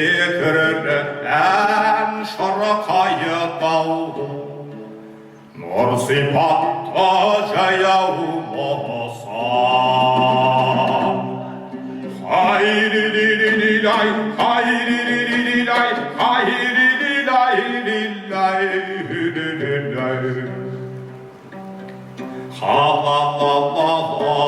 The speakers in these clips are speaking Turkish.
Yitirilen şarkayı daldı Nur sipatta yavrum olsa Hayri-li-li-li-lay, hayri-li-li-li-lay, hayri-li-li-lay-li-li-lay Ha-la-la-la-la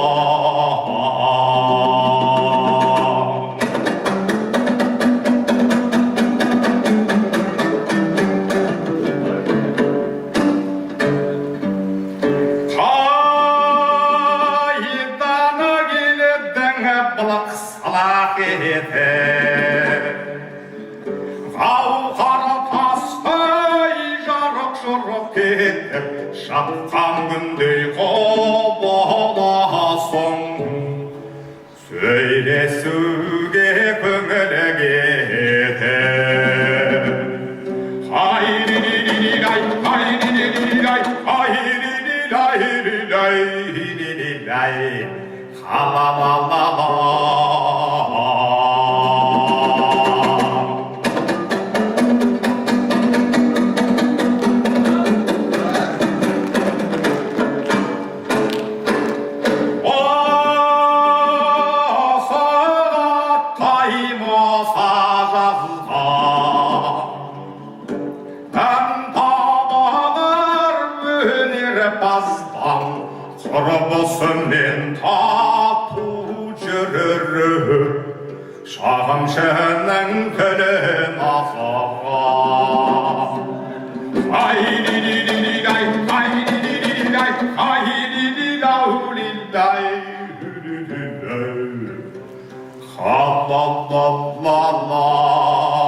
Şapkan gündey kovalasın Söyle süge kömele getir Hayri-li-li-li-lay, hayri-li-li-li-lay, hayri-li-li-lay-li-li-lay Ha-la-la-la-la Korabasının tapucururu Şahım şehenden kölen azağa Hayri-li-li-li-lay, hayri-li-li-li-lay, hayri-li-li-lahu-li-lay Ha-la-la-la-la